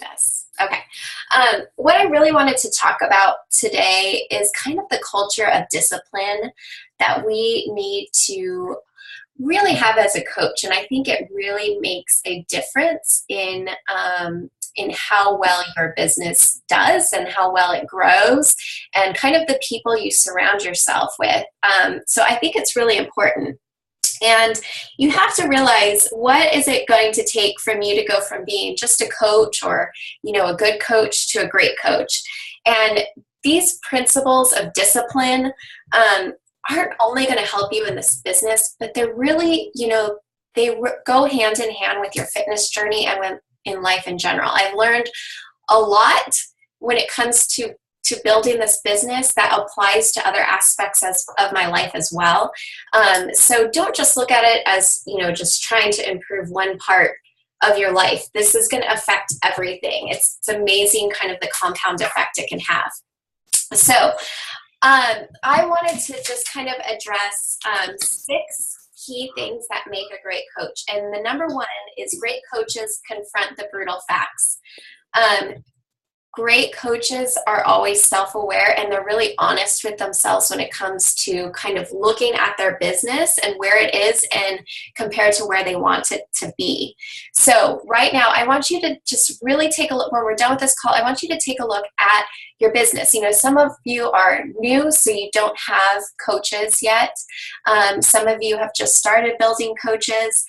Yes. Okay. What I really wanted to talk about today is kind of the culture of discipline that we need to really have as a coach, and I think it really makes a difference in how well your business does and how well it grows, and kind of the people you surround yourself with. So I think it's really important. And you have to realize, what is it going to take from you to go from being just a coach or, a good coach to a great coach? And these principles of discipline aren't only going to help you in this business, but they're really, go hand in hand with your fitness journey and in life in general. I've learned a lot when it comes to building this business that applies to other aspects of my life as well. So don't just look at it as, just trying to improve one part of your life. This is going to affect everything. It's amazing kind of the compound effect it can have. So I wanted to just kind of address 6 key things that make a great coach. And the number one is great coaches confront the brutal facts. Great coaches are always self-aware, and they're really honest with themselves when it comes to kind of looking at their business and where it is and compared to where they want it to be. So right now, I want you to just really take a look. When we're done with this call, I want you to take a look at your business. Some of you are new, so you don't have coaches yet. Some of you have just started building coaches.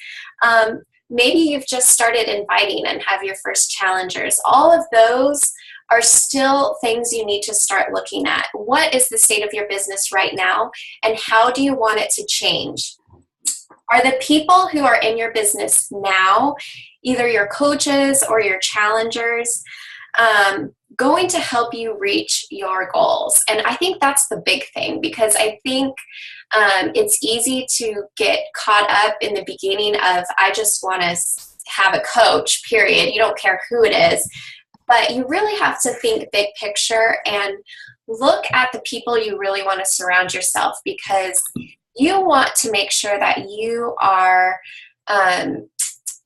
Maybe you've just started inviting and have your first challengers. All of those are still things you need to start looking at. What is the state of your business right now, and how do you want it to change? Are the people who are in your business now, either your coaches or your challengers, going to help you reach your goals? And I think that's the big thing, because I think it's easy to get caught up in the beginning of, I just want to have a coach, period. You don't care who it is. But you really have to think big picture and look at the people you really want to surround yourself, because you want to make sure that you are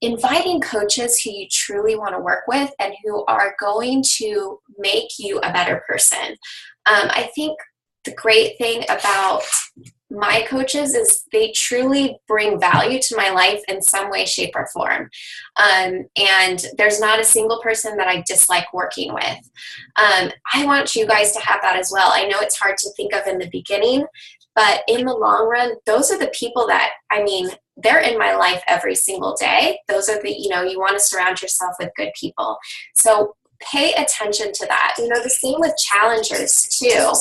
inviting coaches who you truly want to work with and who are going to make you a better person. I think the great thing about my coaches is they truly bring value to my life in some way, shape, or form. And there's not a single person that I dislike working with. I want you guys to have that as well. I know it's hard to think of in the beginning, but in the long run, those are the people that, they're in my life every single day. Those are the, you want to surround yourself with good people. So pay attention to that. The same with challengers too.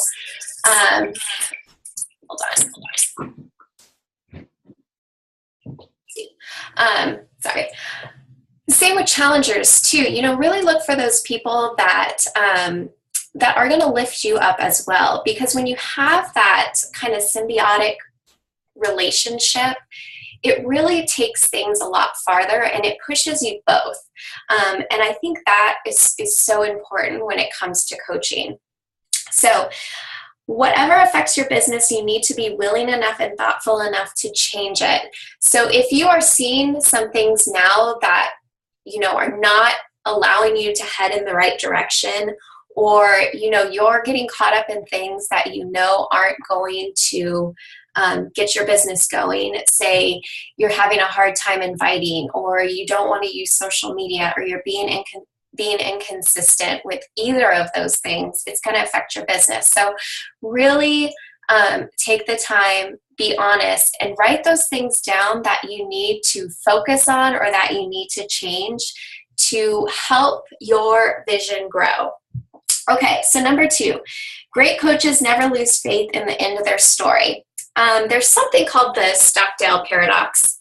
Hold on. Sorry. Same with challengers too. Really look for those people that that are going to lift you up as well. Because when you have that kind of symbiotic relationship, it really takes things a lot farther, and it pushes you both. And I think that is so important when it comes to coaching. So whatever affects your business, you need to be willing enough and thoughtful enough to change it. So if you are seeing some things now that, are not allowing you to head in the right direction, or, you're getting caught up in things that aren't going to get your business going. Say you're having a hard time inviting, or you don't want to use social media, or you're being inconsistent with either of those things, it's going to affect your business. So really take the time, be honest, and write those things down that you need to focus on or that you need to change to help your vision grow. Okay, so number 2, great coaches never lose faith in the end of their story. There's something called the Stockdale paradox.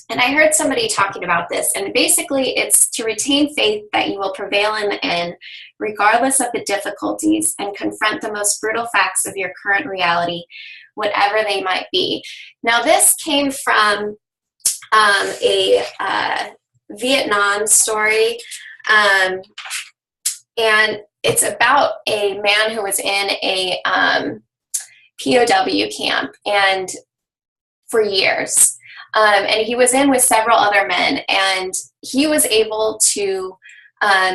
And I heard somebody talking about this, and basically it's to retain faith that you will prevail in the end, regardless of the difficulties, and confront the most brutal facts of your current reality, whatever they might be. Now, this came from a Vietnam story, and it's about a man who was in a POW camp and for years. And he was in with several other men, and he was able to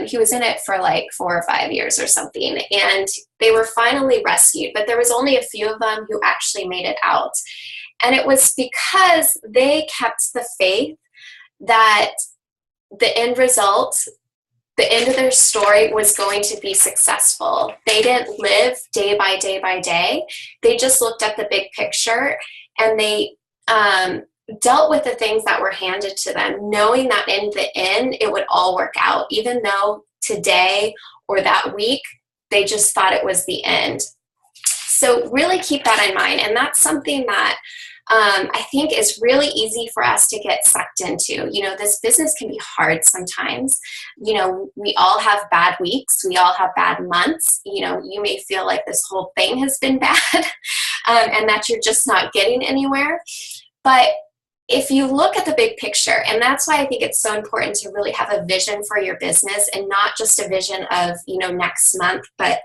He was in it for like 4 or 5 years or something, and they were finally rescued, but there was only a few of them who actually made it out. And it was because they kept the faith that the end result, the end of their story was going to be successful. They didn't live day by day by day. They just looked at the big picture, and they dealt with the things that were handed to them, knowing that in the end, it would all work out, even though today or that week, they just thought it was the end. So really keep that in mind. And that's something that I think is really easy for us to get sucked into. You know, this business can be hard sometimes. You know, we all have bad weeks. We all have bad months. You know, you may feel like this whole thing has been bad and that you're just not getting anywhere. But if you look at the big picture, and that's why I think it's so important to really have a vision for your business, and not just a vision of, you know, next month, but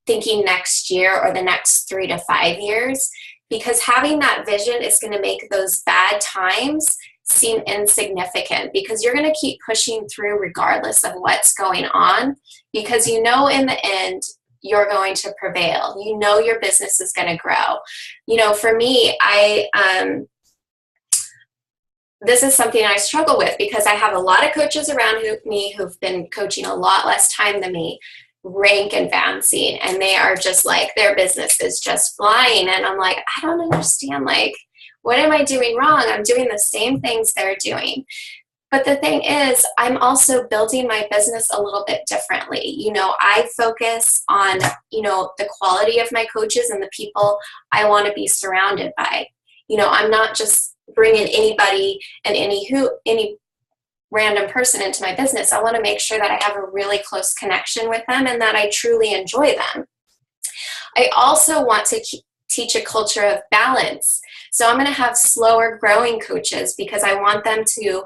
thinking next year or the next 3 to 5 years, because having that vision is going to make those bad times seem insignificant, because you're going to keep pushing through regardless of what's going on, because you know in the end you're going to prevail. You know your business is going to grow. You know, for me, this is something I struggle with, because I have a lot of coaches around me who've been coaching a lot less time than me, rank advancing, and they are just like, their business is just flying. And I'm like, I don't understand. Like, what am I doing wrong? I'm doing the same things they're doing. But the thing is, I'm also building my business a little bit differently. You know, I focus on, you know, the quality of my coaches and the people I want to be surrounded by. You know, I'm not just bringing anybody and any random person into my business. I want to make sure that I have a really close connection with them and that I truly enjoy them. I also want to teach a culture of balance. So I'm going to have slower growing coaches, because I want them to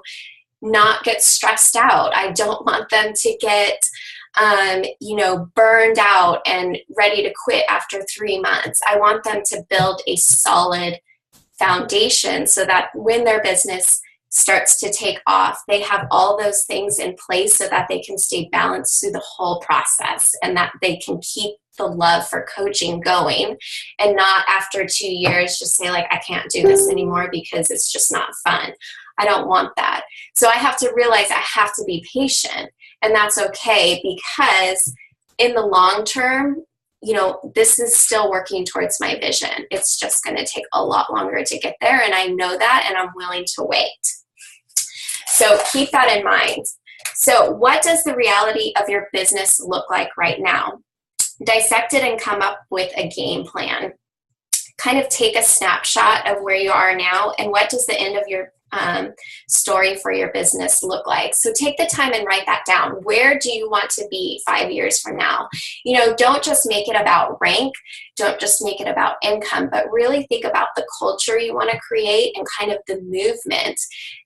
not get stressed out. I don't want them to get you know, burned out and ready to quit after 3 months. I want them to build a solid foundation so that when their business starts to take off, they have all those things in place so that they can stay balanced through the whole process, and that they can keep the love for coaching going, and not after 2 years just say like, I can't do this anymore because it's just not fun. I don't want that. So I have to realize I have to be patient, and that's okay, because in the long term, you know, this is still working towards my vision. It's just going to take a lot longer to get there, and I know that, and I'm willing to wait. So keep that in mind. So what does the reality of your business look like right now? Dissect it and come up with a game plan. Kind of take a snapshot of where you are now, and what does the end of your story for your business look like. So take the time and write that down. Where do you want to be 5 years from now? You know, don't just make it about rank. Don't just make it about income, but really think about the culture you want to create and kind of the movement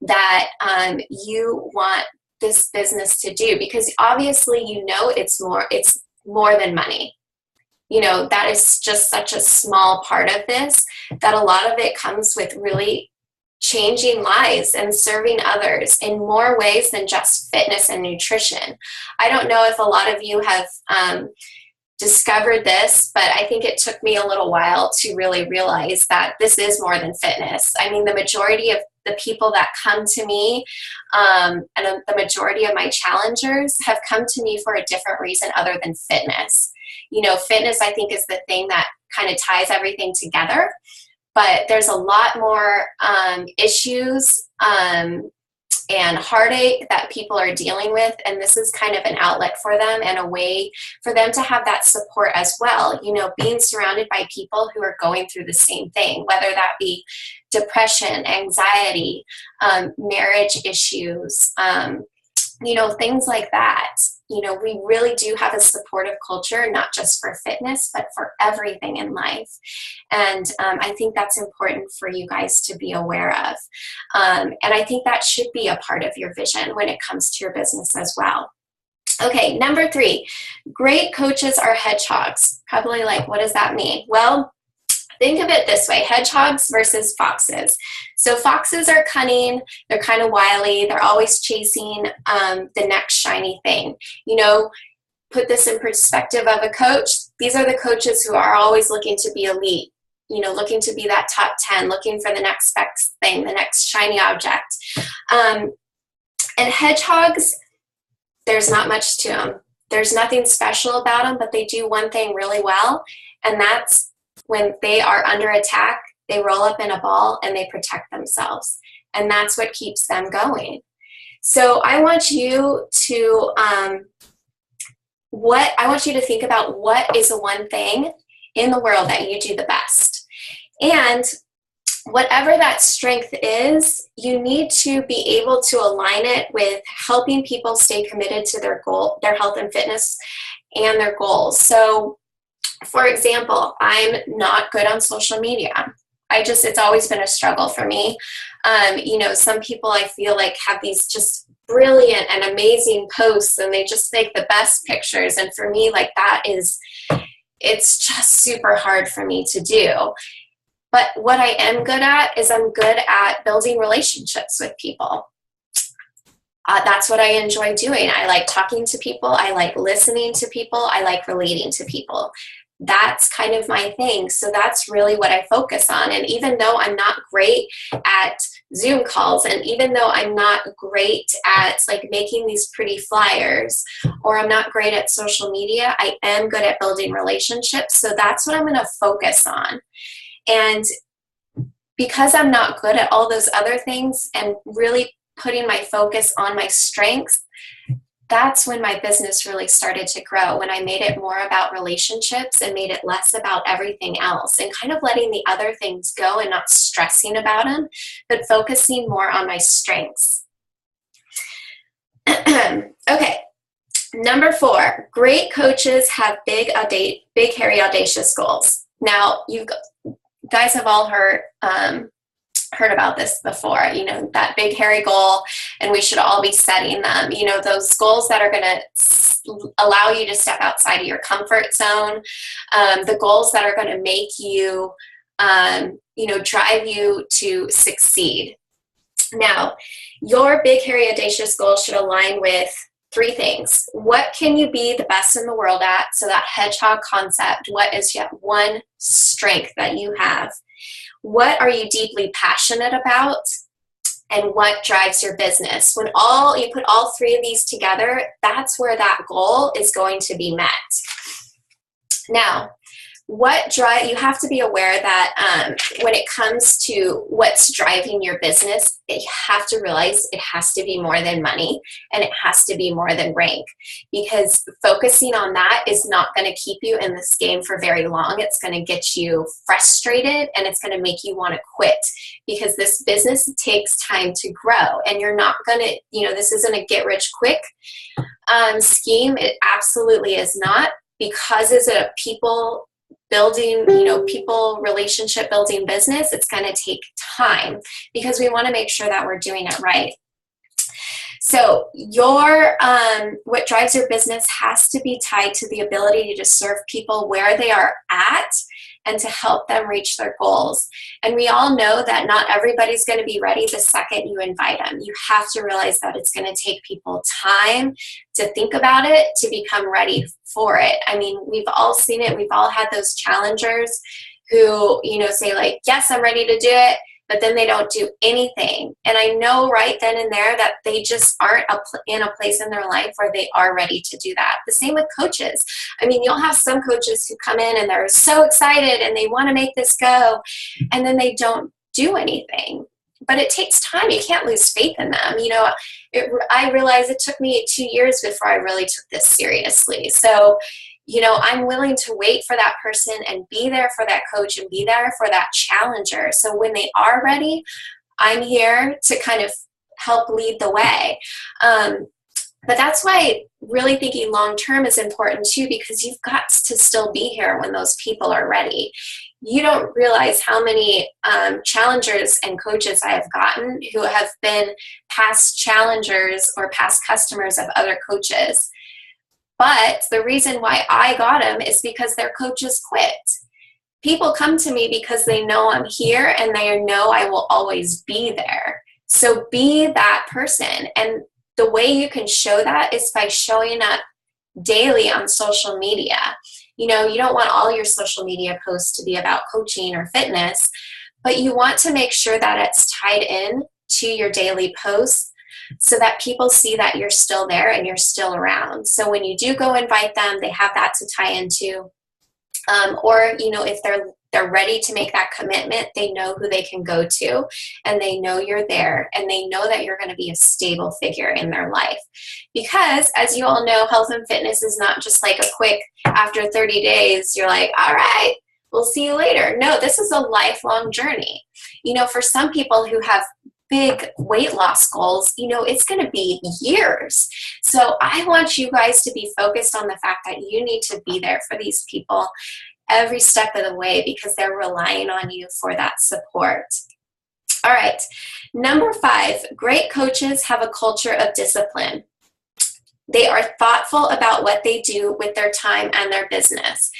that you want this business to do, because obviously, you know, it's more than money. You know, that is just such a small part of this, that a lot of it comes with really changing lives and serving others in more ways than just fitness and nutrition. I don't know if a lot of you have discovered this, but I think it took me a little while to really realize that this is more than fitness. I mean, the majority of the people that come to me and the majority of my challengers have come to me for a different reason other than fitness. You know, fitness, I think, is the thing that kind of ties everything together. But there's a lot more issues and heartache that people are dealing with, and this is kind of an outlet for them and a way for them to have that support as well. You know, being surrounded by people who are going through the same thing, whether that be depression, anxiety, marriage issues, you know, things like that. You know, we really do have a supportive culture, not just for fitness, but for everything in life. And I think that's important for you guys to be aware of. And I think that should be a part of your vision when it comes to your business as well. Okay, number 3, great coaches are hedgehogs. Probably like, what does that mean? Well, Think of it this way, hedgehogs versus foxes. So foxes are cunning, they're kind of wily, they're always chasing the next shiny thing. You know, put this in perspective of a coach. These are the coaches who are always looking to be elite, you know, looking to be that top 10, looking for the next best thing, the next shiny object. And hedgehogs, there's not much to them. There's nothing special about them, but they do one thing really well, and that's when they are under attack, they roll up in a ball and they protect themselves. And that's what keeps them going. So I want you to think about what is the one thing in the world that you do the best. And whatever that strength is, you need to be able to align it with helping people stay committed to their goal, their health and fitness and their goals. So for example, I'm not good on social media. It's always been a struggle for me. You know, some people I feel like have these just brilliant and amazing posts and they just make the best pictures. And for me, like it's just super hard for me to do. But what I am good at is I'm good at building relationships with people. That's what I enjoy doing. I like talking to people. I like listening to people. I like relating to people. That's kind of my thing. So that's really what I focus on. And even though I'm not great at Zoom calls, and even though I'm not great at like making these pretty flyers, or I'm not great at social media, I am good at building relationships. So that's what I'm going to focus on. And because I'm not good at all those other things and really putting my focus on my strengths, that's when my business really started to grow, when I made it more about relationships and made it less about everything else and kind of letting the other things go and not stressing about them, but focusing more on my strengths. Okay, number 4, great coaches have big, hairy, audacious goals. Now, you guys have all heard about this before, you know, that big hairy goal, and we should all be setting them, you know, those goals that are going to allow you to step outside of your comfort zone, the goals that are going to make you, you know, drive you to succeed. Now, your big hairy audacious goal should align with 3 things. What can you be the best in the world at? So that hedgehog concept, what is yet one strength that you have? What are you deeply passionate about? And what drives your business? When you put all 3 of these together, that's where that goal is going to be met. Now, you have to be aware that when it comes to what's driving your business, you have to realize it has to be more than money and it has to be more than rank, because focusing on that is not going to keep you in this game for very long. It's going to get you frustrated and it's going to make you want to quit, because this business takes time to grow and you're not going to, you know, this isn't a get rich quick scheme. It absolutely is not, because it's a people relationship building business. It's going to take time because we want to make sure that we're doing it right. So what drives your business has to be tied to the ability to serve people where they are at and to help them reach their goals. And we all know that not everybody's going to be ready the second you invite them. You have to realize that it's going to take people time to think about it, to become ready for it. I mean, we've all seen it. We've all had those challengers who, you know, say like, yes, I'm ready to do it, but then they don't do anything. And I know right then and there that they just aren't in a place in their life where they are ready to do that. The same with coaches. I mean, you'll have some coaches who come in and they're so excited and they want to make this go, and then they don't do anything. But it takes time. You can't lose faith in them. You know, I realized it took me 2 years before I really took this seriously. So, you know, I'm willing to wait for that person and be there for that coach and be there for that challenger. So when they are ready, I'm here to kind of help lead the way. But that's why really thinking long-term is important too, because you've got to still be here when those people are ready. You don't realize how many challengers and coaches I have gotten who have been past challengers or past customers of other coaches. But the reason why I got them is because their coaches quit. people come to me because they know I'm here and they know I will always be there. So be that person. And the way you can show that is by showing up daily on social media. You know, you don't want all your social media posts to be about coaching or fitness, but you want to make sure that it's tied in to your daily posts so that people see that you're still there and you're still around. So when you do go invite them, they have that to tie into. Or, you know, if they're ready to make that commitment, they know who they can go to, and they know you're there, and they know that you're going to be a stable figure in their life. Because as you all know, health and fitness is not just like a quick, after 30 days, you're like, all right, we'll see you later. No, this is a lifelong journey. You know, for some people who have big weight loss goals, you know, it's going to be years. So I want you guys to be focused on the fact that you need to be there for these people every step of the way, because they're relying on you for that support. All right. Number 5, great coaches have a culture of discipline. They are thoughtful about what they do with their time and their business.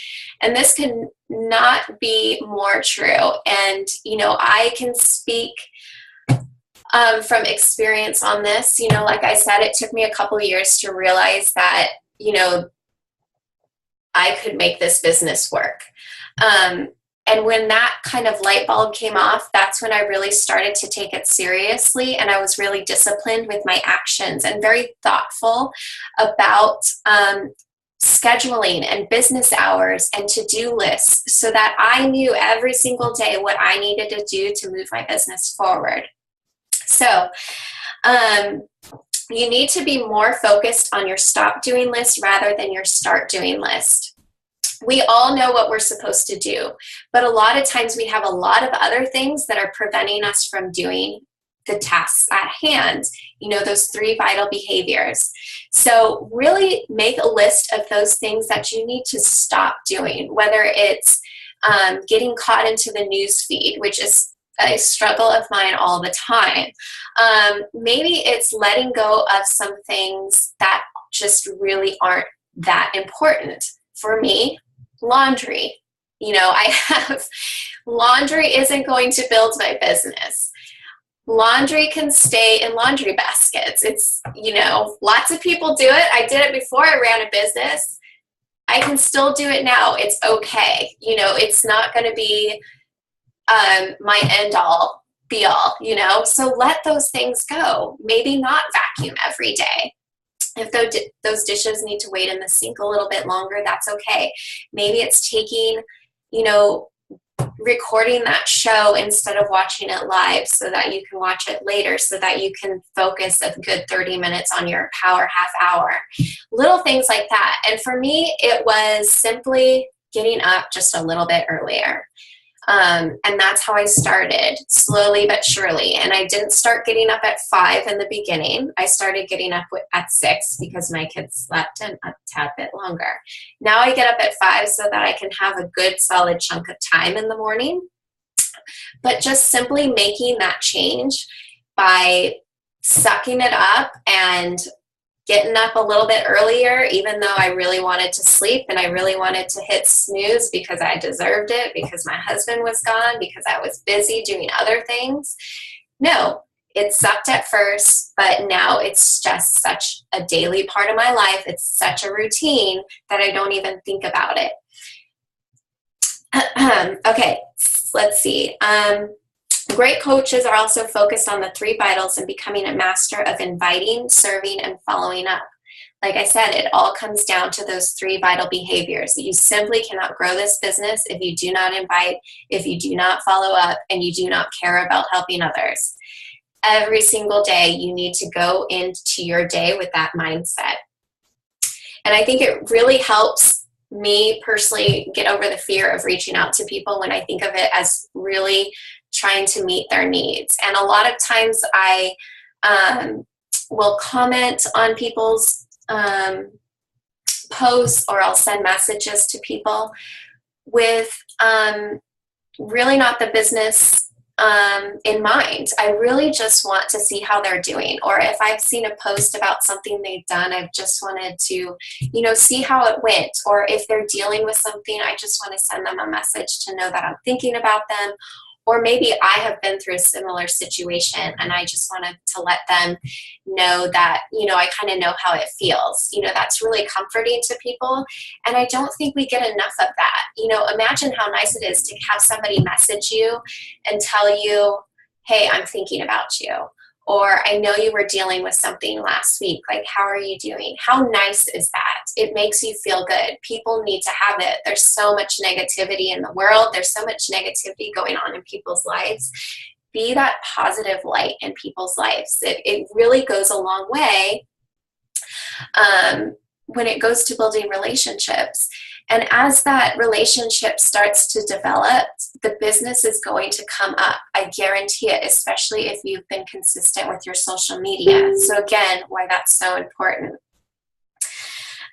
And this can not be more true. And, you know, I can speak from experience on this. You know, like I said, it took me a couple of years to realize that, you know, I could make this business work. And when that kind of light bulb came off, that's when I really started to take it seriously. And I was really disciplined with my actions and very thoughtful about scheduling and business hours and to-do lists, so that I knew every single day what I needed to do to move my business forward. So you need to be more focused on your stop doing list rather than your start doing list. We all know what we're supposed to do, but a lot of times we have a lot of other things that are preventing us from doing the tasks at hand, you know, those 3 vital behaviors. So really make a list of those things that you need to stop doing, whether it's getting caught into the news feed, which is a struggle of mine all the time. Maybe it's letting go of some things that just really aren't that important. For me, laundry. You know, I have laundry isn't going to build my business. Laundry can stay in laundry baskets. It's, you know, lots of people do it. I did it before I ran a business. I can still do it now. It's okay. You know, it's not going to be my end all be all, you know, so let those things go. Maybe not vacuum every day. If those dishes need to wait in the sink a little bit longer, that's okay. Maybe it's taking, you know, recording that show instead of watching it live so that you can watch it later, so that you can focus a good 30 minutes on your power half hour. Little things like that. And for me, it was simply getting up just a little bit earlier. And that's how I started, slowly but surely. And I didn't start getting up at 5 in the beginning. I started getting up at 6 because my kids slept a tad bit longer. Now I get up at 5 so that I can have a good solid chunk of time in the morning. But just simply making that change by sucking it up and getting up a little bit earlier, even though I really wanted to sleep and I really wanted to hit snooze because I deserved it, because my husband was gone, because I was busy doing other things. No, it sucked at first, but now it's just such a daily part of my life. It's such a routine that I don't even think about it. Okay, let's see. Great coaches are also focused on the 3 vitals and becoming a master of inviting, serving, and following up. Like I said, it all comes down to those 3 vital behaviors. You simply cannot grow this business if you do not invite, if you do not follow up, and you do not care about helping others. Every single day, you need to go into your day with that mindset. And I think it really helps me personally get over the fear of reaching out to people when I think of it as really trying to meet their needs. And a lot of times I will comment on people's posts, or I'll send messages to people with really not the business in mind. I really just want to see how they're doing. Or if I've seen a post about something they've done, I've just wanted to, see how it went. Or if they're dealing with something, I just want to send them a message to know that I'm thinking about them. Or maybe I have been through a similar situation and I just wanted to let them know that, I kind of know how it feels. That's really comforting to people. And I don't think we get enough of that. Imagine how nice it is to have somebody message you and tell you, hey, I'm thinking about you. Or I know you were dealing with something last week. Like, how are you doing? How nice is that? It makes you feel good. People need to have it. There's so much negativity in the world. There's so much negativity going on in people's lives. Be that positive light in people's lives. It really goes a long way when it goes to building relationships. And as that relationship starts to develop, the business is going to come up. I guarantee it, especially if you've been consistent with your social media. So again, why that's so important.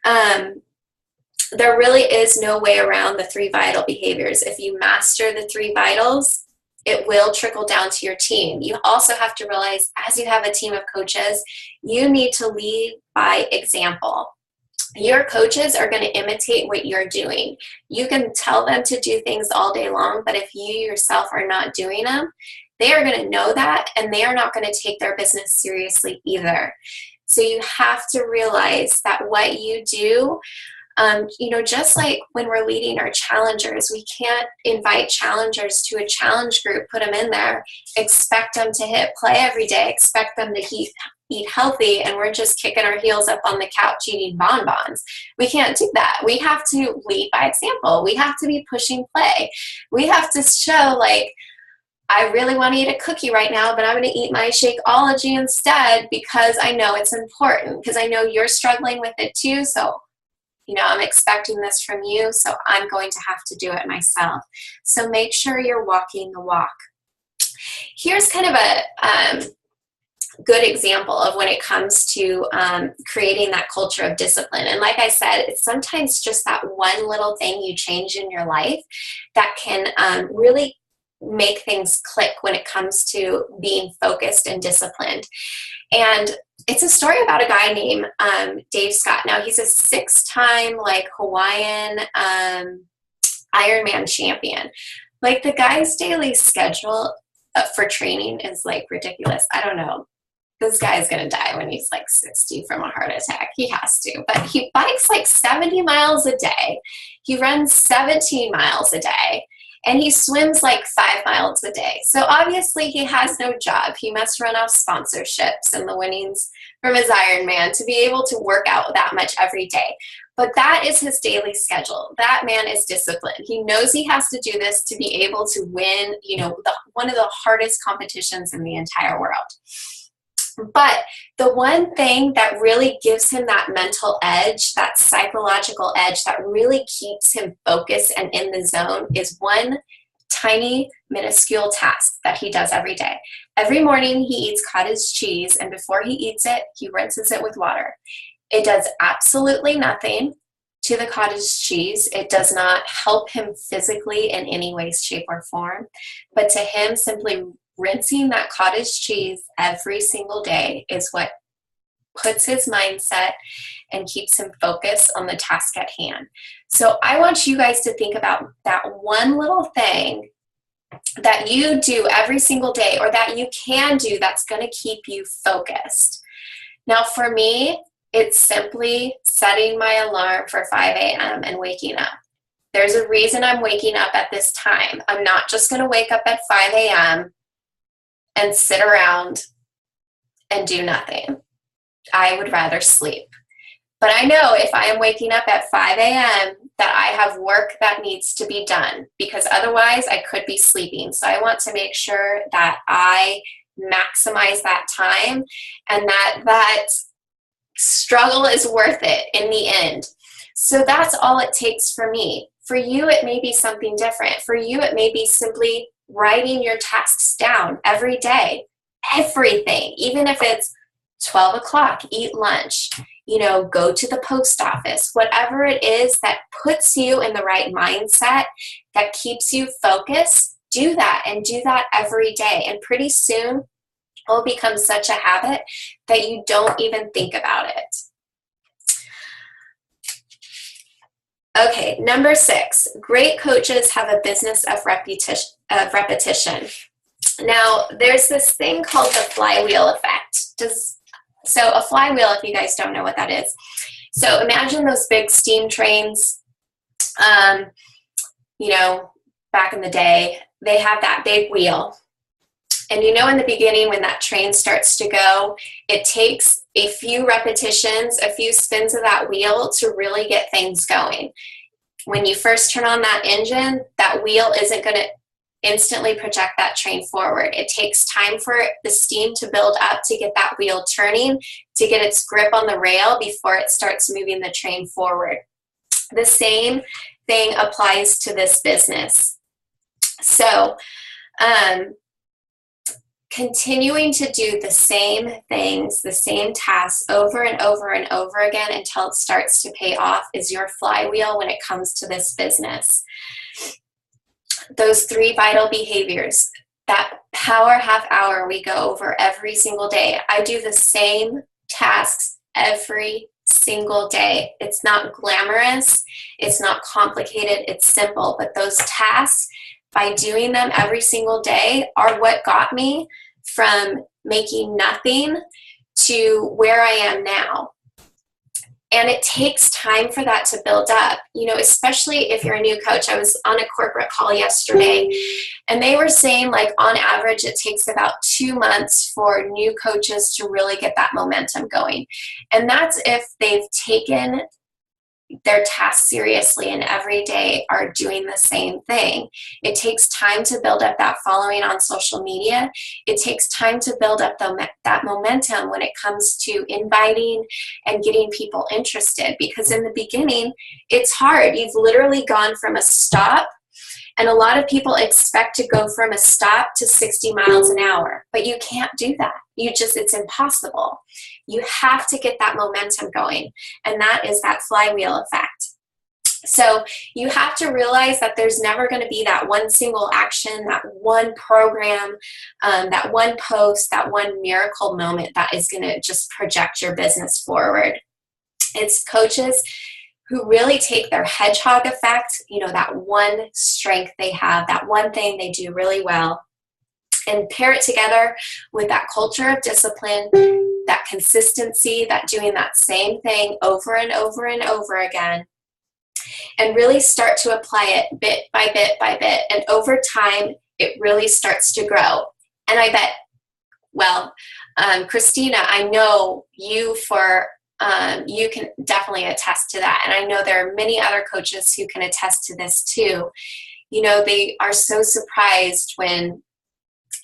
There really is no way around the 3 vital behaviors. If you master the 3 vitals, it will trickle down to your team. You also have to realize, as you have a team of coaches, you need to lead by example. Your coaches are going to imitate what you're doing. You can tell them to do things all day long, but if you yourself are not doing them, they are going to know that, and they are not going to take their business seriously either. So you have to realize that what you do, just like when we're leading our challengers, we can't invite challengers to a challenge group, put them in there, expect them to hit play every day, expect them to eat healthy, and we're just kicking our heels up on the couch eating bonbons. We can't do that. We have to lead by example. We have to be pushing play. We have to show, like, I really want to eat a cookie right now, but I'm going to eat my Shakeology instead because I know it's important, because I know you're struggling with it too. So, I'm expecting this from you, so I'm going to have to do it myself. So make sure you're walking the walk. Here's kind of a good example of when it comes to creating that culture of discipline. And like I said, it's sometimes just that one little thing you change in your life that can really make things click when it comes to being focused and disciplined. And it's a story about a guy named Dave Scott. Now, he's a 6-time Hawaiian Ironman champion. The guy's daily schedule for training is ridiculous. I don't know. This guy's going to die when he's 60 from a heart attack. He has to. But he bikes 70 miles a day. He runs 17 miles a day. And he swims 5 miles a day. So obviously he has no job. He must run off sponsorships and the winnings from his Ironman to be able to work out that much every day. But that is his daily schedule. That man is disciplined. He knows he has to do this to be able to win, one of the hardest competitions in the entire world. But the one thing that really gives him that mental edge, that psychological edge that really keeps him focused and in the zone is one tiny, minuscule task that he does every day. Every morning he eats cottage cheese, and before he eats it, he rinses it with water. It does absolutely nothing to the cottage cheese. It does not help him physically in any way, shape, or form. But to him, simply rinsing that cottage cheese every single day is what puts his mindset and keeps him focused on the task at hand. So I want you guys to think about that one little thing that you do every single day, or that you can do, that's going to keep you focused. Now, for me, it's simply setting my alarm for 5 a.m. and waking up. There's a reason I'm waking up at this time. I'm not just going to wake up at 5 a.m. and sit around and do nothing. I would rather sleep. But I know if I am waking up at 5 a.m. that I have work that needs to be done, because otherwise I could be sleeping. So I want to make sure that I maximize that time, and that struggle is worth it in the end. So that's all it takes for me. For you, it may be something different. For you, it may be simply writing your tasks down every day, everything, even if it's 12 o'clock, eat lunch, go to the post office, whatever it is that puts you in the right mindset, that keeps you focused, do that and do that every day. And pretty soon it will become such a habit that you don't even think about it. Okay, number 6, great coaches have a business of repetition. Now, there's this thing called the flywheel effect. So a flywheel, if you guys don't know what that is. So imagine those big steam trains, back in the day, they have that big wheel. And in the beginning, when that train starts to go, it takes a few repetitions, a few spins of that wheel to really get things going. When you first turn on that engine, that wheel isn't going to instantly project that train forward. It takes time for the steam to build up to get that wheel turning, to get its grip on the rail before it starts moving the train forward. The same thing applies to this business. So, continuing to do the same things, the same tasks over and over and over again until it starts to pay off is your flywheel when it comes to this business. Those 3 vital behaviors, that power half hour we go over every single day. I do the same tasks every single day. It's not glamorous, it's not complicated, it's simple, but those tasks, by doing them every single day, are what got me from making nothing to where I am now. And it takes time for that to build up, especially if you're a new coach. I was on a corporate call yesterday, and they were saying, on average, it takes about 2 months for new coaches to really get that momentum going. And that's if they've taken their tasks seriously and every day are doing the same thing. It takes time to build up that following on social media. It takes time to build up that momentum when it comes to inviting and getting people interested, because in the beginning, it's hard. You've literally gone from a stop, and a lot of people expect to go from a stop to 60 miles an hour, but you can't do that. It's impossible. You have to get that momentum going, and that is that flywheel effect. So you have to realize that there's never going to be that one single action, that one program, that one post, that one miracle moment that is going to just project your business forward. It's coaches who really take their hedgehog effect, that one strength they have, that one thing they do really well, and pair it together with that culture of discipline, that consistency, that doing that same thing over and over and over again, and really start to apply it bit by bit by bit. And over time, it really starts to grow. And I bet, Christina, I know you you can definitely attest to that. And I know there are many other coaches who can attest to this too. They are so surprised when,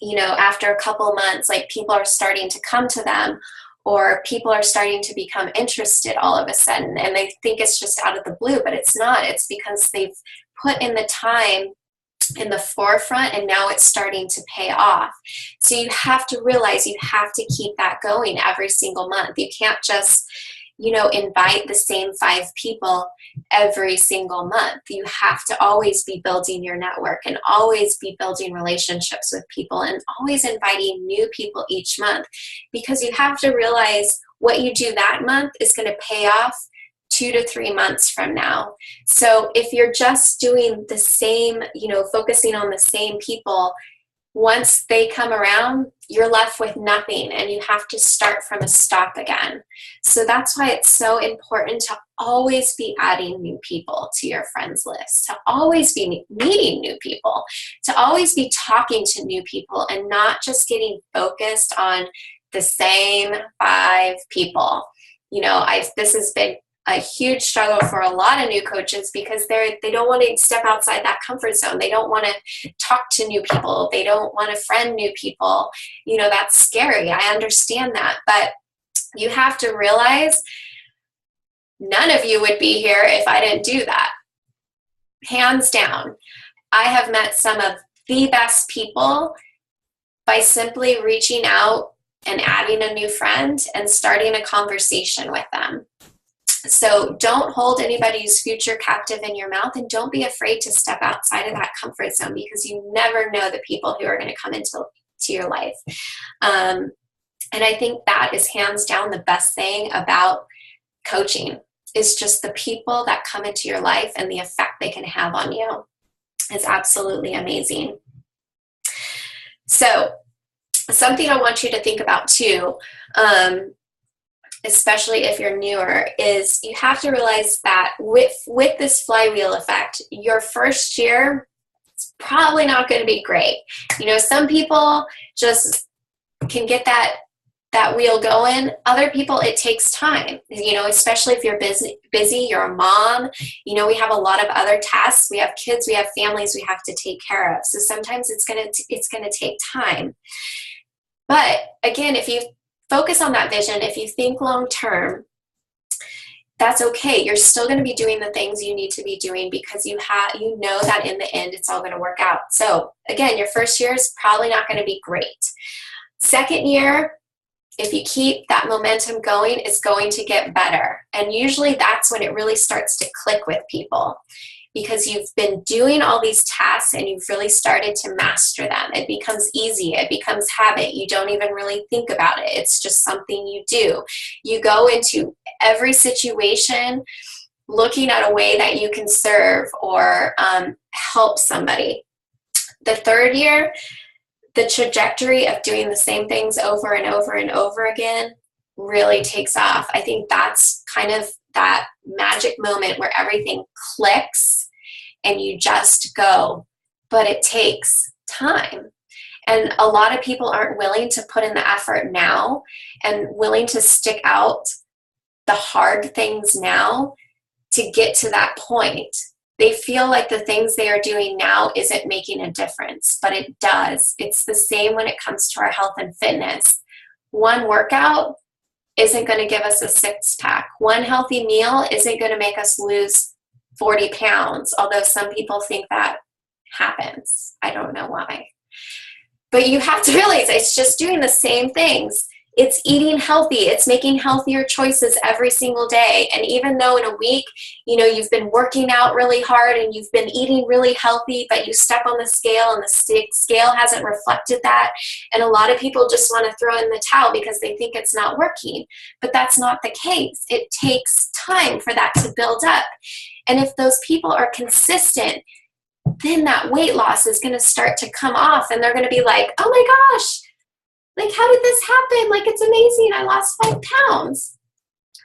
after a couple months, people are starting to come to them, or people are starting to become interested all of a sudden, and they think it's just out of the blue, but it's not. It's because they've put in the time in the forefront, and now it's starting to pay off. So you have to realize you have to keep that going every single month. You can't just, invite the same 5 people every single month. You have to always be building your network and always be building relationships with people and always inviting new people each month, because you have to realize what you do that month is going to pay off 2 to 3 months from now. So if you're just doing the same, focusing on the same people, once they come around, you're left with nothing, and you have to start from a stop again. So that's why it's so important to always be adding new people to your friends list, to always be meeting new people, to always be talking to new people, and not just getting focused on the same 5 people. This has been a huge struggle for a lot of new coaches, because they don't want to step outside that comfort zone. They don't want to talk to new people. They don't want to friend new people. That's scary. I understand that. But you have to realize none of you would be here if I didn't do that. Hands down. I have met some of the best people by simply reaching out and adding a new friend and starting a conversation with them. So don't hold anybody's future captive in your mouth, and don't be afraid to step outside of that comfort zone, because you never know the people who are going to come into your life. And I think that is hands down the best thing about coaching, is just the people that come into your life and the effect they can have on you. Is absolutely amazing. So something I want you to think about too, especially if you're newer, is you have to realize that with this flywheel effect, your first year is probably not going to be great. You know, some people just can get that wheel going. Other people, it takes time, you know, especially if you're busy, you're a mom, you know, we have a lot of other tasks, we have kids, we have families we have to take care of. So sometimes it's going to take time. But again, if you focus on that vision, if you think long term, that's okay. You're still going to be doing the things you need to be doing, because you know that in the end it's all going to work out. So again, your first year is probably not going to be great. Second year, if you keep that momentum going, it's going to get better. And usually that's when it really starts to click with people, because you've been doing all these tasks and you've really started to master them. It becomes easy. It becomes habit. You don't even really think about it. It's just something you do. You go into every situation looking at a way that you can serve or help somebody. The third year, the trajectory of doing the same things over and over and over again really takes off. I think that's kind of that magic moment where everything clicks and you just go, but it takes time. And a lot of people aren't willing to put in the effort now and willing to stick out the hard things now to get to that point. They feel like the things they are doing now isn't making a difference, but it does. It's the same when it comes to our health and fitness. One workout isn't going to give us a six-pack. One healthy meal isn't going to make us lose 40 pounds, although some people think that happens. I don't know why. But you have to realize it's just doing the same things. It's eating healthy. It's making healthier choices every single day. And even though in a week, you know, you've been working out really hard and you've been eating really healthy, but you step on the scale and the scale hasn't reflected that. And a lot of people just want to throw in the towel because they think it's not working. But that's not the case. It takes time for that to build up. And if those people are consistent, then that weight loss is going to start to come off and they're going to be like, oh my gosh, like, how did this happen? Like, it's amazing. I lost 5 pounds.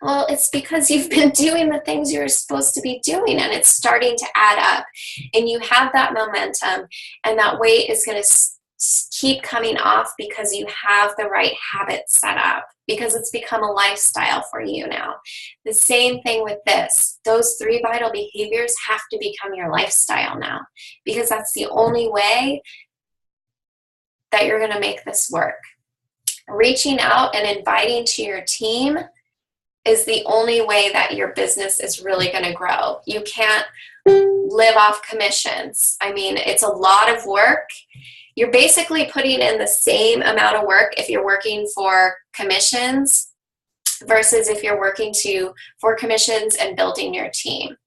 Well, it's because you've been doing the things you're supposed to be doing and it's starting to add up and you have that momentum and that weight is going to keep coming off because you have the right habits set up, because it's become a lifestyle for you now. The same thing with this. Those 3 vital behaviors have to become your lifestyle now, because that's the only way that you're going to make this work. Reaching out and inviting to your team is the only way that your business is really going to grow. You can't live off commissions. I mean, it's a lot of work. You're basically putting in the same amount of work if you're working for commissions versus if you're working for commissions and building your team.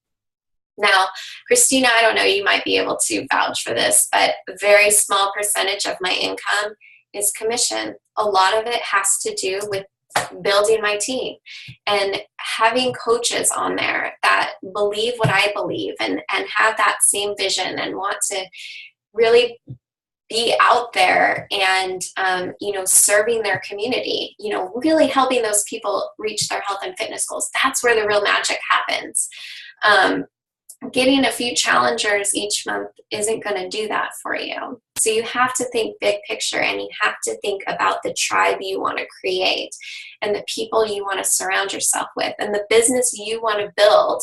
Now, Christina, I don't know, you might be able to vouch for this, but a very small percentage of my income is commission. A lot of it has to do with building my team and having coaches on there that believe what I believe and have that same vision and want to really be out there and, serving their community, really helping those people reach their health and fitness goals. That's where the real magic happens. Getting a few challengers each month isn't going to do that for you. So you have to think big picture and you have to think about the tribe you want to create and the people you want to surround yourself with and the business you want to build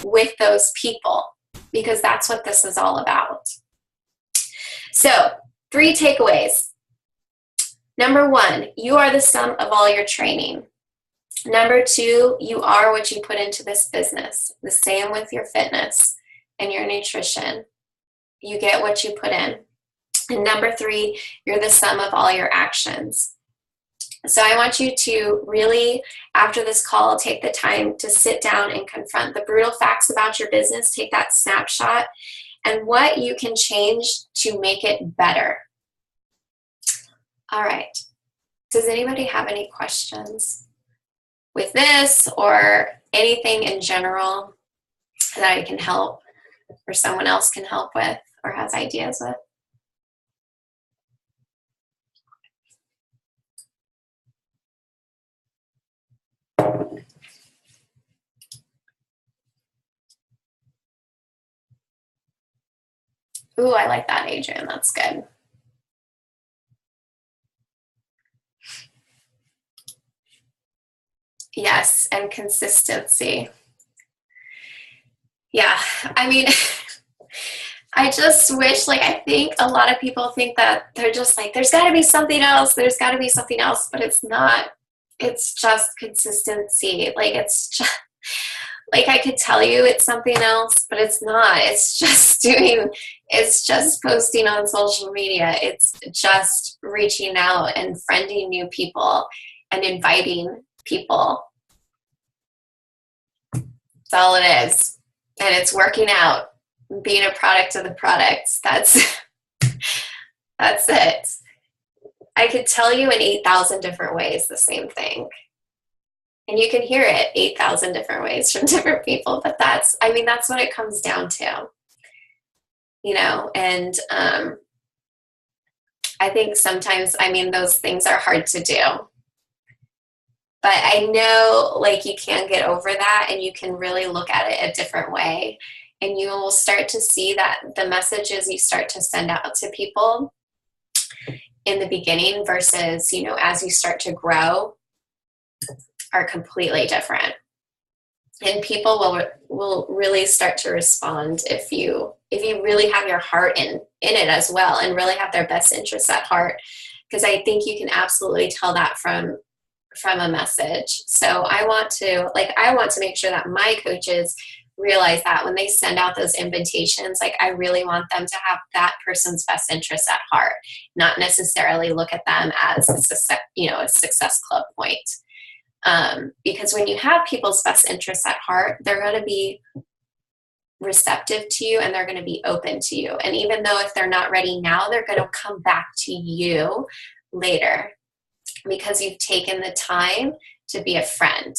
with those people, because that's what this is all about. So 3 takeaways. Number 1, you are the sum of all your training. Number 2, you are what you put into this business. The same with your fitness and your nutrition. You get what you put in. And number 3, you're the sum of all your actions. So I want you to really, after this call, take the time to sit down and confront the brutal facts about your business, take that snapshot, and what you can change to make it better. All right. Does anybody have any questions with this or anything in general that I can help or someone else can help with or has ideas with? Ooh, I like that, Adrian. That's good. Yes, and consistency. Yeah, I mean, I just wish, like, I think a lot of people think that they're just like, there's got to be something else, there's got to be something else, but it's not. It's just consistency. Like, it's just, like, I could tell you it's something else, but it's not. It's just posting on social media. It's just reaching out and friending new people and inviting people. That's all it is. And it's working out, being a product of the products. That's it. I could tell you in 8,000 different ways the same thing. And you can hear it 8,000 different ways from different people, but that's what it comes down to, and I think sometimes, those things are hard to do, but I know, like, you can get over that and you can really look at it a different way, and you will start to see that the messages you start to send out to people in the beginning versus, as you start to grow, are completely different. And people will really start to respond if you really have your heart in it as well, and really have their best interests at heart, because I think you can absolutely tell that from a message. So I want to make sure that my coaches realize that when they send out those invitations, like, I really want them to have that person's best interests at heart, not necessarily look at them as a success club point. Because when you have people's best interests at heart, they're going to be receptive to you and they're going to be open to you. And even though if they're not ready now, they're going to come back to you later because you've taken the time to be a friend.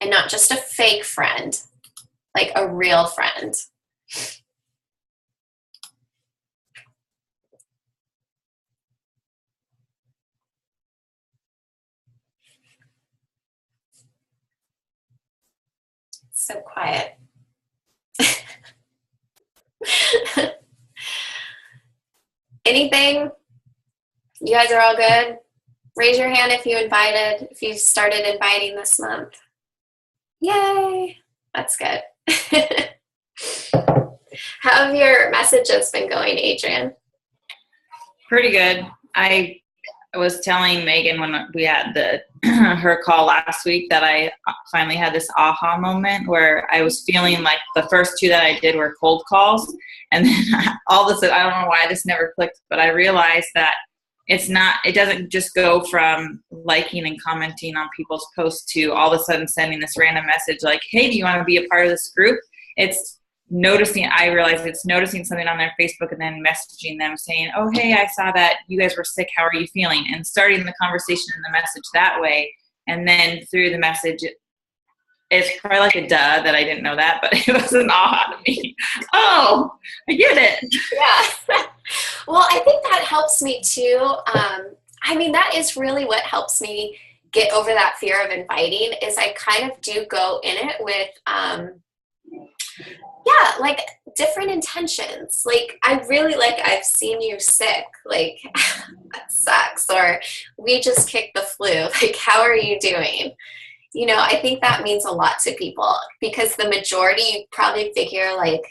And not just a fake friend, like a real friend. So quiet. Anything? You guys are all good? Raise your hand if you started inviting this month. Yay! That's good. How have your messages been going, Adrian? Pretty good. I was telling Megan when we had her call last week that I finally had this aha moment where I was feeling like the first two that I did were cold calls. And then all of a sudden, I don't know why this never clicked, but I realized that it doesn't just go from liking and commenting on people's posts to all of a sudden sending this random message like, hey, do you want to be a part of this group? I realized it's noticing something on their Facebook and then messaging them saying, oh, hey, I saw that you guys were sick. How are you feeling? And starting the conversation and the message that way. And then through the message, it's probably like a duh that I didn't know that, but it was an aha to me. Oh, I get it. Yeah. Well, I think that helps me too. That is really what helps me get over that fear of inviting is I kind of do go in it with, like different intentions. Like, I've seen you sick. Like, that sucks. Or we just kicked the flu. Like, how are you doing? I think that means a lot to people because the majority, you probably figure like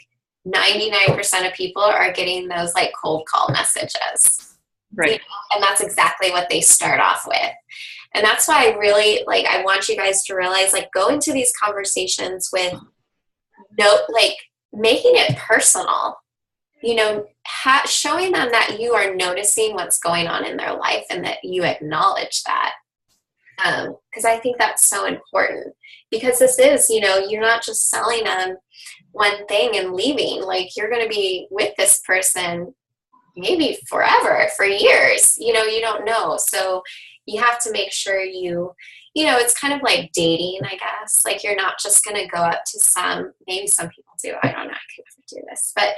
99% of people are getting those like cold call messages. Right. And that's exactly what they start off with. And that's why I really I want you guys to realize, like, go into these conversations with making it personal. showing them that you are noticing what's going on in their life and that you acknowledge that. Because I think that's so important, because this is, you're not just selling them one thing and leaving. Like, you're going to be with this person maybe forever, for years, you don't know. So you have to make sure it's kind of like dating, I guess. Like, you're not just going to go up to maybe some people do, I don't know, I could never do this, but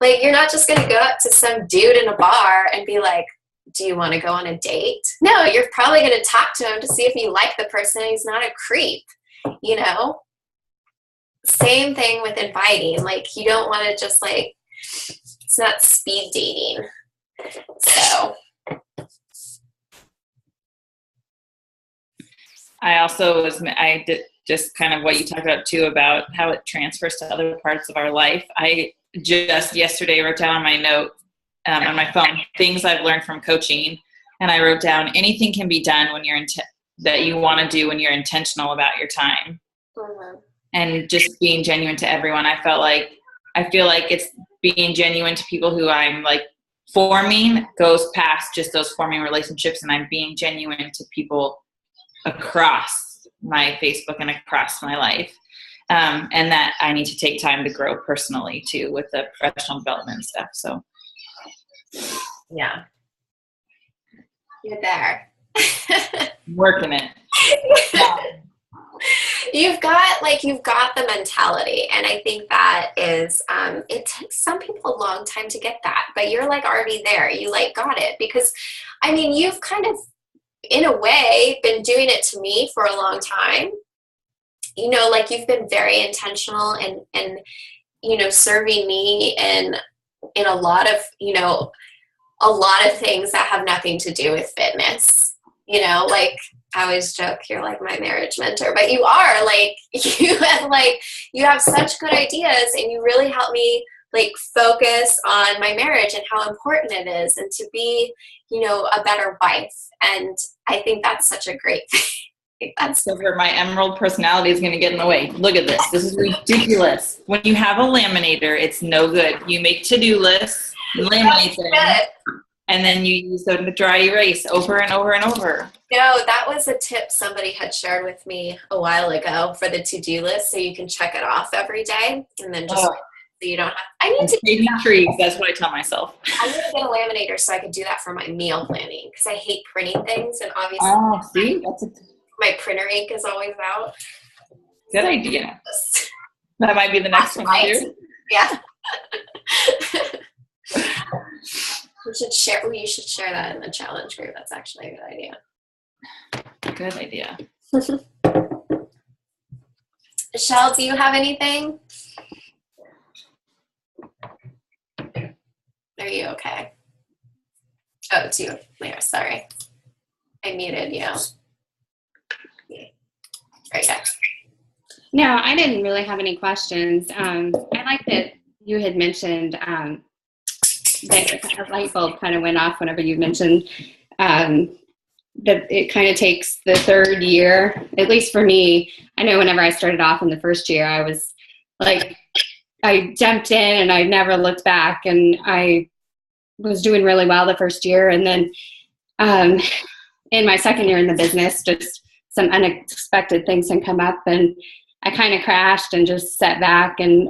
like, you're not just going to go up to some dude in a bar and be like, do you want to go on a date? No, you're probably going to talk to him to see if you like the person and he's not a creep, Same thing with inviting. Like, you don't want to just like, it's not speed dating. So I did just kind of what you talked about too, about how it transfers to other parts of our life. I just yesterday wrote down on my note on my phone things I've learned from coaching, and I wrote down anything can be done when you're that you want to do when you're intentional about your time. Mm-hmm. And just being genuine to everyone. I feel like it's being genuine to people who I'm like forming goes past just those forming relationships, and I'm being genuine to people across my Facebook and across my life. And that I need to take time to grow personally too with the professional development stuff. So yeah, you're there. Working it. You've got the mentality, and I think that is it takes some people a long time to get that, but you're like already there. You like got it, because I mean, you've kind of in a way been doing it to me for a long time. Like, you've been very intentional and serving me in a lot of things that have nothing to do with fitness. Like, I always joke, you're like my marriage mentor, but you are. Like, you have such good ideas, and you really help me like focus on my marriage and how important it is, and to be, a better wife. And I think that's such a great thing. So where my emerald personality is going to get in the way. Look at this. This is ridiculous. When you have a laminator, it's no good. You make to-do lists, laminate them, and then you use them to dry erase over and over and over. No, that was a tip somebody had shared with me a while ago for the to-do list, so you can check it off every day, and then just so you don't have. I need to do trees. That's what I tell myself. I need to get a laminator so I can do that for my meal planning, because I hate printing things, and obviously, my printer ink is always out. Good idea. That might be the next one to do. Yeah. You should share that in the challenge group. That's actually a good idea. Good idea. Michelle, do you have anything? Are you okay? Oh, it's you. Leah, sorry. I muted you. Right there. No, I didn't really have any questions. I like that you had mentioned that a light bulb kind of went off whenever you mentioned that it kind of takes the third year, at least for me. I know whenever I started off in the first year, I was like, I jumped in and I never looked back, and I was doing really well the first year. And then in my second year in the business, just some unexpected things had come up, and I kind of crashed and just sat back, and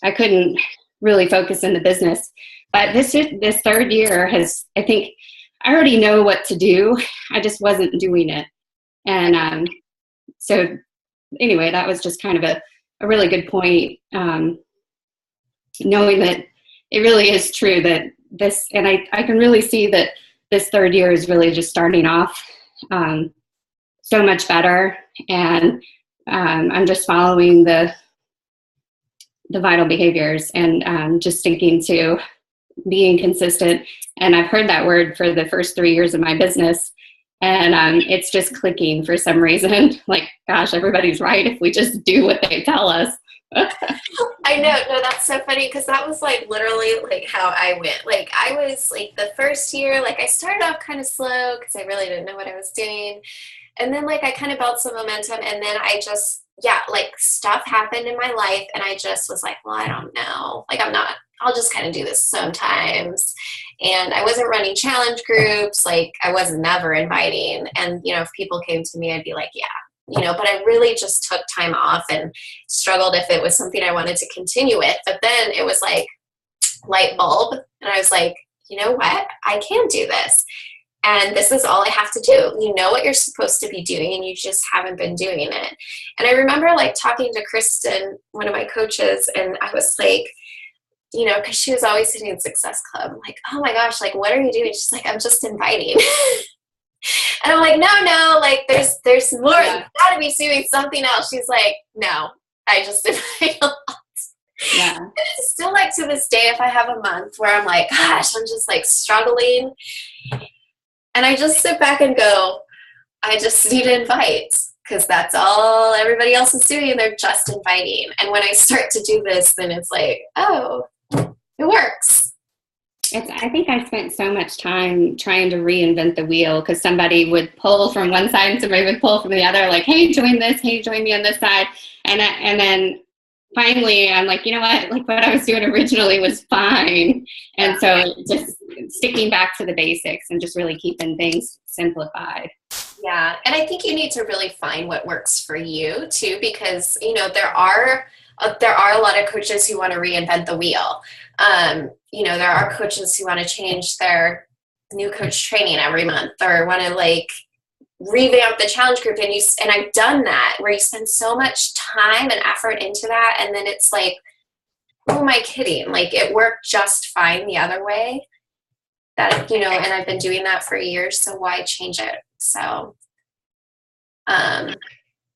I couldn't really focus in the business. But this third year has, I think, I already know what to do. I just wasn't doing it. And so anyway, that was just kind of a really good point, knowing that it really is true that this, and I can really see that this third year is really just starting off so much better. And I'm just following the vital behaviors and just sticking to being consistent. And I've heard that word for the first 3 years of my business, and it's just clicking for some reason. Like, gosh, everybody's right if we just do what they tell us. I know. No, that's so funny, because that was like literally like how I went. Like, I was like the first year, like I started off kind of slow because I really didn't know what I was doing. And then like I kind of built some momentum, and then I just yeah, like stuff happened in my life and I just was like, well, I don't know. Like I'll just kind of do this sometimes. And I wasn't running challenge groups. Like I was never inviting. And, if people came to me, I'd be like, yeah, but I really just took time off and struggled if it was something I wanted to continue with. But then it was like light bulb. And I was like, you know what? I can do this. And this is all I have to do. You know what you're supposed to be doing, and you just haven't been doing it. And I remember like talking to Kristen, one of my coaches, and I was like, because she was always sitting in Success Club. I'm like, oh my gosh, like, what are you doing? She's like, I'm just inviting. And I'm like, no, like, there's more. Yeah. You gotta be doing something else. She's like, no, I just invite a lot. Yeah. And it's still like to this day, if I have a month where I'm like, gosh, I'm just like struggling. And I just sit back and go, I just need to invite, because that's all everybody else is doing. They're just inviting. And when I start to do this, then it's like, oh, it works. I think I spent so much time trying to reinvent the wheel, because somebody would pull from one side and somebody would pull from the other, like, hey, join this, hey, join me on this side. And then finally I'm like, you know what, like what I was doing originally was fine. And so just sticking back to the basics and just really keeping things simplified. Yeah. And I think you need to really find what works for you too, because, there are a lot of coaches who want to reinvent the wheel. There are coaches who want to change their new coach training every month, or want to like revamp the challenge group. And I've done that, where you spend so much time and effort into that. And then it's like, who am I kidding? Like it worked just fine the other way, that, and I've been doing that for years. So why change it? So,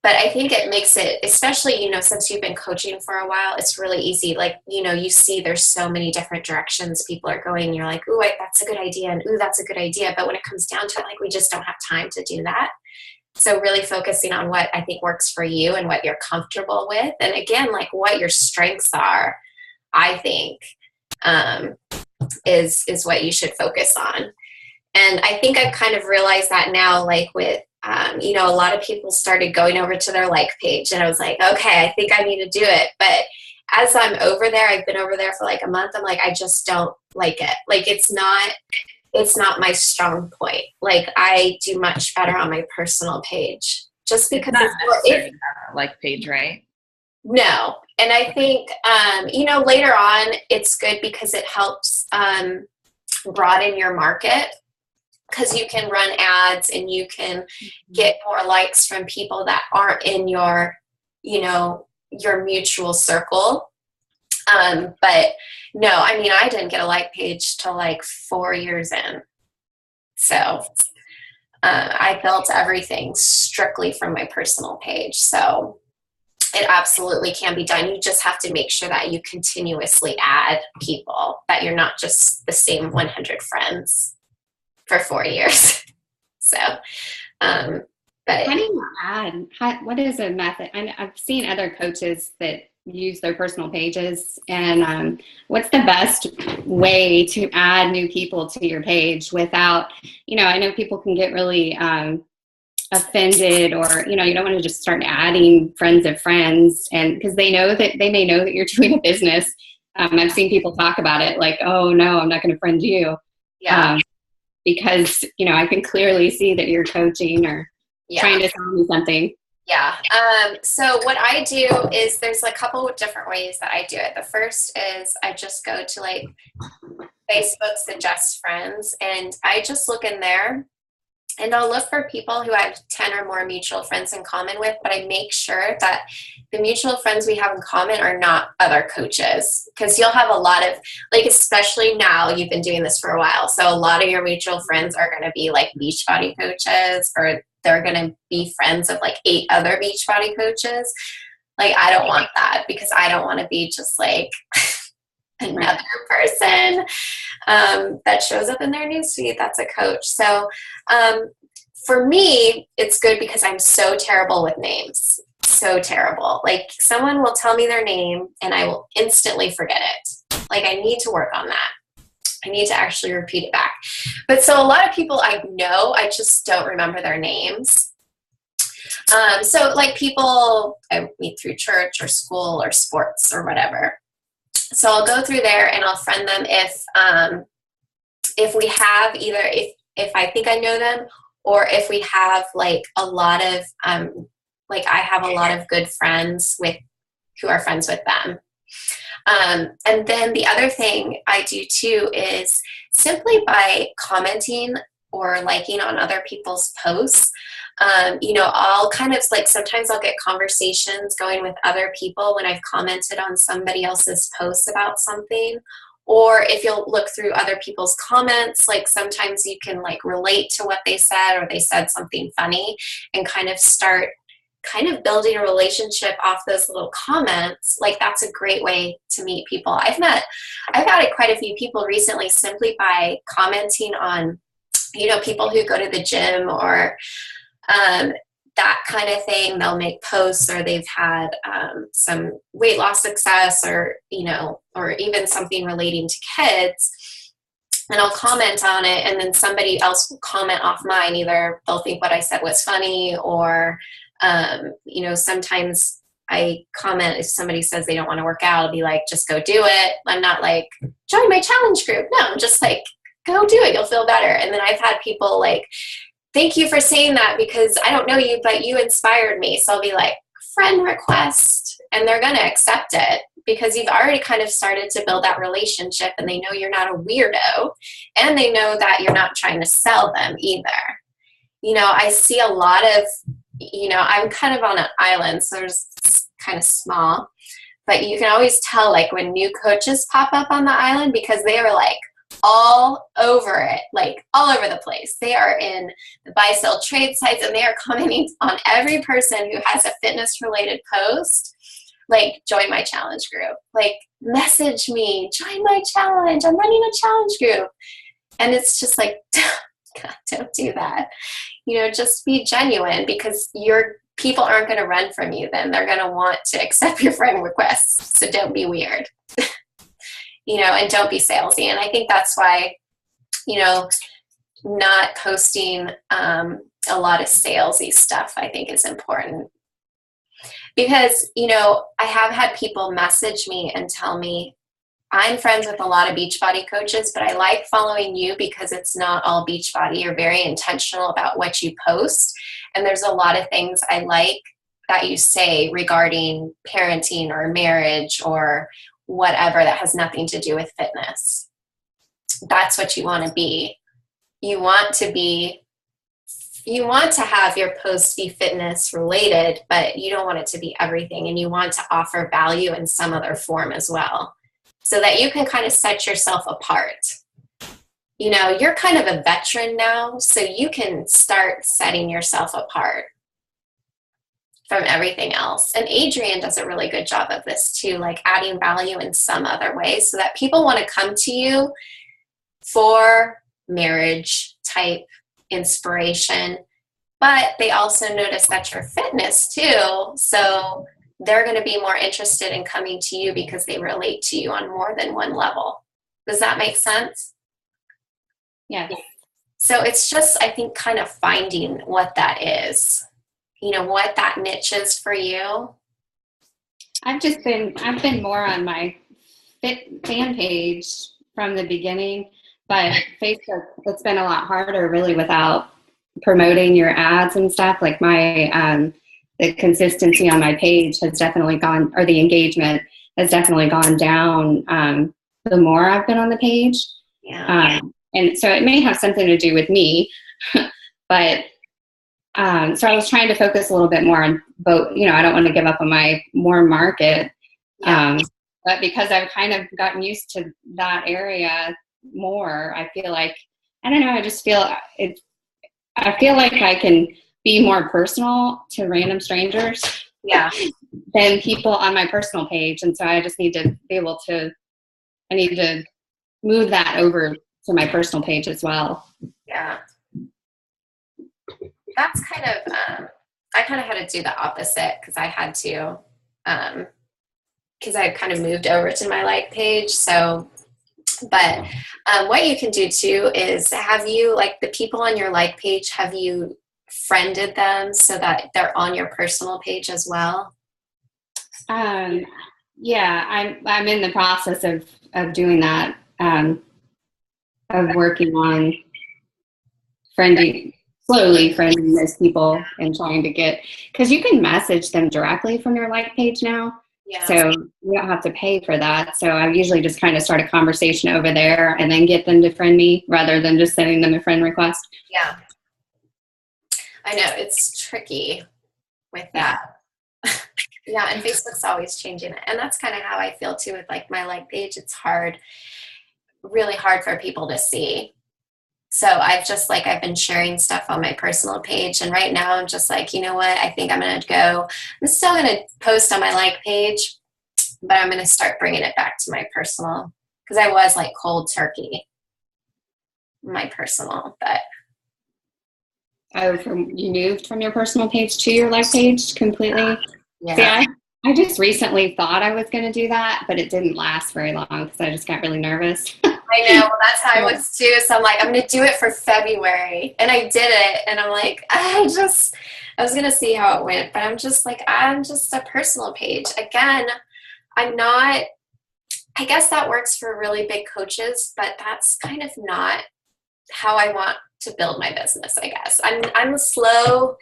but I think it makes it, especially, since you've been coaching for a while, it's really easy. Like, you see there's so many different directions people are going. You're like, ooh, that's a good idea. And ooh, that's a good idea. But when it comes down to it, like, we just don't have time to do that. So really focusing on what I think works for you and what you're comfortable with. And again, like what your strengths are, I think, is what you should focus on. And I think I've kind of realized that now, like with, a lot of people started going over to their like page, and I was like, okay, I think I need to do it. But as I'm over there, I've been over there for like a month. I'm like, I just don't like it. Like, it's not my strong point. Like, I do much better on my personal page, just because it's like page, right? No. And I think, later on it's good because it helps, broaden your market, because you can run ads and you can get more likes from people that aren't in your, your mutual circle. But no, I didn't get a like page till like 4 years in. So I built everything strictly from my personal page. So it absolutely can be done. You just have to make sure that you continuously add people, that you're not just the same 100 friends for 4 years. So, but how do you add? What is a method? I've seen other coaches that use their personal pages, and what's the best way to add new people to your page without, I know people can get really offended, or, you don't want to just start adding friends of friends, and because they may know that you're doing a business. I've seen people talk about it like, oh no, I'm not going to friend you. Yeah. Because, I can clearly see that you're coaching or trying to tell me something. Yeah. So what I do is there's a couple of different ways that I do it. The first is I just go to like Facebook suggest friends, and I just look in there, and I'll look for people who I have 10 or more mutual friends in common with, but I make sure that the mutual friends we have in common are not other coaches, because you'll have a lot of, like, especially now you've been doing this for a while. So a lot of your mutual friends are going to be like Beachbody coaches, or they're going to be friends of like 8 other Beachbody coaches. Like, I don't want that, because I don't want to be just like another person that shows up in their newsfeed that's a coach. So for me, it's good because I'm so terrible with names. So terrible. Like, someone will tell me their name and I will instantly forget it. Like, I need to work on that. I need to actually repeat it back. But so a lot of people I know, I just don't remember their names. So like people I meet through church or school or sports or whatever. So I'll go through there and I'll friend them if we have either if I think I know them, or if we have like a lot of like I have a lot of good friends who are friends with them. And then the other thing I do too is simply by commenting or liking on other people's posts. I'll kind of like sometimes I'll get conversations going with other people when I've commented on somebody else's posts about something. Or if you'll look through other people's comments, like sometimes you can like relate to what they said, or they said something funny, and kind of start kind of building a relationship off those little comments. Like that's a great way to meet people. I've added quite a few people recently simply by commenting on, people who go to the gym or that kind of thing. They'll make posts, or they've had some weight loss success, or or even something relating to kids, and I'll comment on it, and then somebody else will comment off mine. Either they'll think what I said was funny, or sometimes I comment if somebody says they don't want to work out, I'll be like, just go do it. I'm not like, join my challenge group. No, I'm just like, go do it. You'll feel better. And then I've had people like, thank you for saying that because I don't know you, but you inspired me. So I'll be like, friend request, and they're going to accept it because you've already kind of started to build that relationship, and they know you're not a weirdo, and they know that you're not trying to sell them either. I see a lot of, I'm kind of on an island, so it's kind of small, but you can always tell like when new coaches pop up on the island because they are like all over it, like all over the place. They are in the buy sell trade sites, and they are commenting on every person who has a fitness related post, like join my challenge group, like message me, join my challenge, I'm running a challenge group. And it's just like, God, don't do that. Just be genuine, because your people aren't going to run from you. Then they're going to want to accept your friend requests. So don't be weird. And don't be salesy. And I think that's why, not posting a lot of salesy stuff, I think is important. Because, I have had people message me and tell me, I'm friends with a lot of Beachbody coaches, but I like following you because it's not all Beachbody. You're very intentional about what you post. And there's a lot of things I like that you say regarding parenting or marriage or whatever that has nothing to do with fitness. That's what you want to be. You want to have your posts be fitness related, but you don't want it to be everything. And you want to offer value in some other form as well, so that you can kind of set yourself apart. You're kind of a veteran now, so you can start setting yourself apart from everything else. And Adrienne does a really good job of this too, like adding value in some other way so that people want to come to you for marriage type inspiration, but they also notice that you're fitness too. So they're going to be more interested in coming to you because they relate to you on more than one level. Does that make sense? Yeah. So it's just, I think, kind of finding what that is, what that niche is for you. I've been more on my Fit fan page from the beginning, but Facebook, it's been a lot harder really without promoting your ads and stuff. Like the consistency on my page has definitely gone, or the engagement has definitely gone down the more I've been on the page. Yeah. And so it may have something to do with me, but so I was trying to focus a little bit more on both. I don't want to give up on my warm market, but because I've kind of gotten used to that area more, I feel like, I don't know, I just feel it. I feel like I can be more personal to random strangers than people on my personal page. And so I just need to be able to, I need to move that over to my personal page as well. Yeah. That's kind of, I kind of had to do the opposite because I had to, because I kind of moved over to my like page. So, but what you can do too is have you, like the people on your like page, have you friended them so that they're on your personal page as well? Yeah, I'm in the process of doing that, of working on slowly friending those people and trying to get, because you can message them directly from your like page now. Yeah. So you don't have to pay for that. So I usually just kind of start a conversation over there and then get them to friend me rather than just sending them a friend request. Yeah. I know it's tricky with that. Yeah, and Facebook's always changing it. And that's kind of how I feel too with like my like page. It's hard, really hard for people to see. So I've been sharing stuff on my personal page. And right now I'm just like, you know what? I think I'm still going to post on my like page, but I'm going to start bringing it back to my personal, because I was like cold turkey, my personal, but. Oh, you moved from your personal page to your like page completely? Yeah. See, I just recently thought I was going to do that, but it didn't last very long because I just got really nervous. I know. Well, that's how I was too. So I'm like, I'm going to do it for February. And I did it. And I'm like, I was going to see how it went. But I'm just a personal page. Again, I guess that works for really big coaches, but that's kind of not how I want to build my business, I guess. I'm slow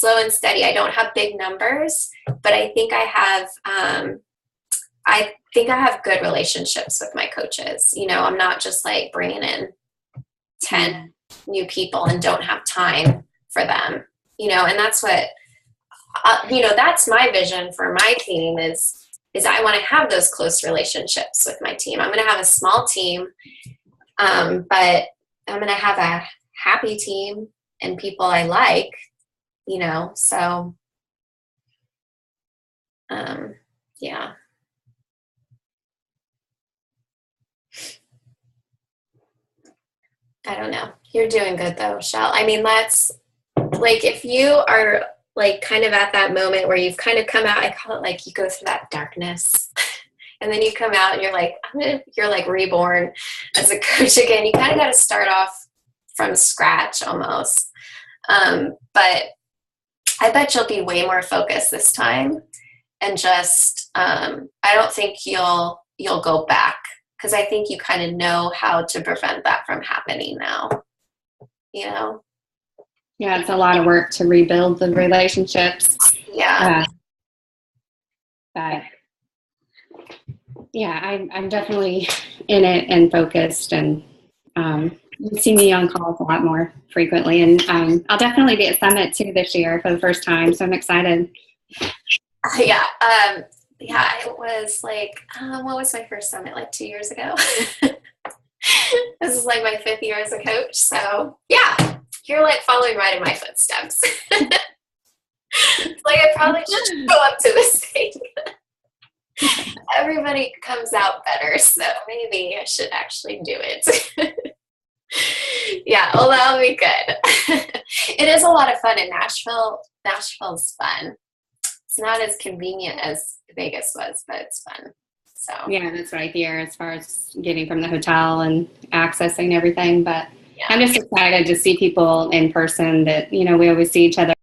and steady. I don't have big numbers, but I think I have good relationships with my coaches. You know, I'm not just like bringing in 10 new people and don't have time for them, you know, and that's what, that's my vision for my team is I want to have those close relationships with my team. I'm going to have a small team, but I'm going to have a happy team and people I like, you know, so, yeah. I don't know. You're doing good though, Shell. I mean, that's like, if you are like kind of at that moment where you've kind of come out, I call it like you go through that darkness and then you come out and you're like, you're like reborn as a coach again. You kind of got to start off from scratch almost. But I bet you'll be way more focused this time, and just I don't think you'll go back, because I think you kind of know how to prevent that from happening now. You know? Yeah, it's a lot of work to rebuild the relationships. Yeah. But yeah, I'm definitely in it and focused, and you see me on calls a lot more frequently, and I'll definitely be at Summit too this year for the first time, so I'm excited. Yeah. It was like, what was my first Summit? Like 2 years ago. This is like my 5th year as a coach. So yeah, you're like following right in my footsteps. It's like I probably should go up to this thing. Everybody comes out better, so maybe I should actually do it. Yeah, well, that'll be good. It is a lot of fun in Nashville. Nashville's fun. It's not as convenient as Vegas was, but it's fun. So yeah, that's what I hear as far as getting from the hotel and accessing everything. But yeah. I'm just excited to see people in person that, you know, we always see each other